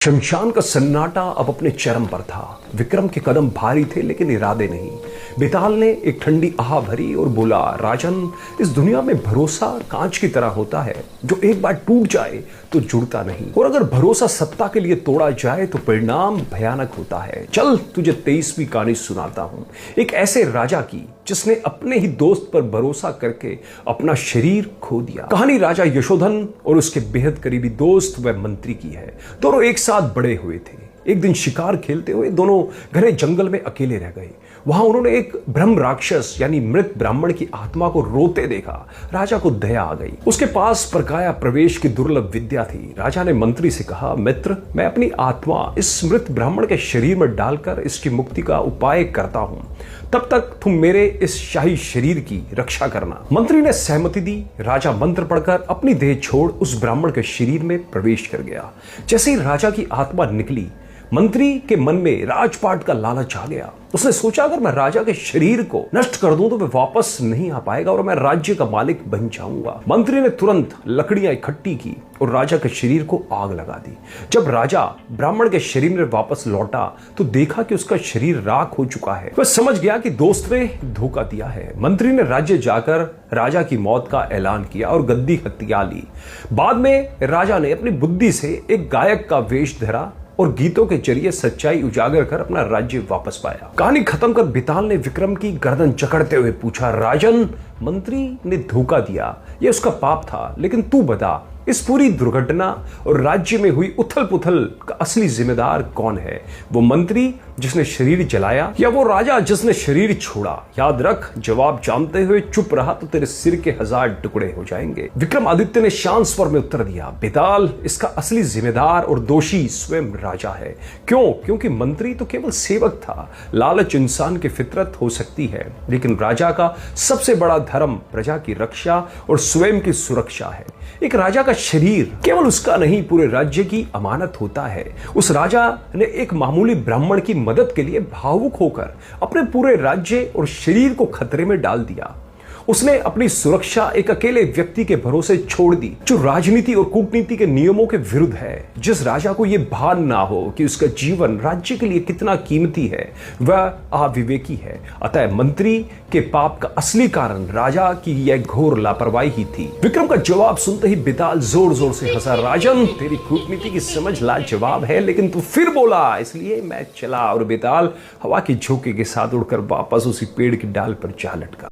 शमशान का सन्नाटा अब अपने चरम पर था। विक्रम के कदम भारी थे लेकिन इरादे नहीं। बेताल ने एक ठंडी आह भरी और बोला, राजन, इस दुनिया में भरोसा कांच की तरह होता है, जो एक बार टूट जाए तो जुड़ता नहीं, और अगर भरोसा सत्ता के लिए तोड़ा जाए तो परिणाम भयानक होता है। चल तुझे 23वीं कहानी सुनाता हूं, एक ऐसे राजा की जिसने अपने ही दोस्त पर भरोसा करके अपना शरीर खो दिया। कहानी राजा यशोधन और उसके बेहद करीबी दोस्त व मंत्री की है। दोनों एक साथ बड़े हुए थे। एक दिन शिकार खेलते हुए दोनों घने जंगल में अकेले रह गए। वहां उन्होंने एक ब्रह्म राक्षस यानी मृत ब्राह्मण की आत्मा को रोते देखा। राजा को दया आ गई। उसके पास परकाया प्रवेश की दुर्लभ विद्या थी। राजा ने मंत्री से कहा, मित्र, मैं अपनी आत्मा इस मृत ब्राह्मण के शरीर में डालकर इसकी मुक्ति का उपाय करता हूं। तब तक तुम मेरे इस शाही शरीर की रक्षा करना। मंत्री ने सहमति दी। राजा मंत्र पढ़कर अपनी देह छोड़ उस ब्राह्मण के शरीर में प्रवेश कर गया। जैसे ही राजा की आत्मा निकली, मंत्री के मन में राजपाट का लालच आ गया। उसने सोचा, अगर मैं राजा के शरीर को नष्ट कर दूं तो वह वापस नहीं आ पाएगा और मैं राज्य का मालिक बन जाऊंगा। मंत्री ने तुरंत लकड़ियां इकट्ठी की और राजा के शरीर को आग लगा दी। जब राजा ब्राह्मण के शरीर में वापस लौटा तो देखा कि उसका शरीर राख हो चुका है। वह समझ गया कि दोस्त ने धोखा दिया है। मंत्री ने राज्य जाकर राजा की मौत का ऐलान किया और गद्दी हत्या ली। बाद में राजा ने अपनी बुद्धि से एक गायक का वेश धरा और गीतों के जरिए सच्चाई उजागर कर अपना राज्य वापस पाया। कहानी खत्म कर बेताल ने विक्रम की गर्दन जकड़ते हुए पूछा, राजन, मंत्री ने धोखा दिया, यह उसका पाप था, लेकिन तू बता, इस पूरी दुर्घटना और राज्य में हुई उथल पुथल का असली जिम्मेदार कौन है? वो मंत्री जिसने शरीर जलाया या वो राजा जिसने शरीर छोड़ा? याद रख, जवाब जानते हुए चुप रहा तो तेरे सिर के 1000 टुकड़े हो जाएंगे। विक्रमादित्य ने शांत स्वर में उत्तर दिया, बेताल, इसका असली जिम्मेदार और दोषी स्वयं राजा है। क्यों? क्योंकि मंत्री तो केवल सेवक था। लालच इंसान की फितरत हो सकती है, लेकिन राजा का सबसे बड़ा धर्म प्रजा की रक्षा और स्वयं की सुरक्षा है। एक राजा का शरीर केवल उसका नहीं, पूरे राज्य की अमानत होता है। उस राजा ने एक मामूली ब्राह्मण की मदद के लिए भावुक होकर अपने पूरे राज्य और शरीर को खतरे में डाल दिया। उसने अपनी सुरक्षा एक अकेले व्यक्ति के भरोसे छोड़ दी, जो राजनीति और कूटनीति के नियमों के विरुद्ध है। जिस राजा को यह भान ना हो कि उसका जीवन राज्य के लिए कितना कीमती है, वह अविवेकी है। अतः मंत्री के पाप का असली कारण राजा की यह घोर लापरवाही ही थी। विक्रम का जवाब सुनते ही बेताल जोर जोर से हंसा। राजन, तेरी कूटनीति की समझ लाजवाब है, लेकिन तू फिर बोला, इसलिए मैं चला। और बेताल हवा के झोंके के साथ उड़कर वापस उसी पेड़ की डाल पर जा लटका।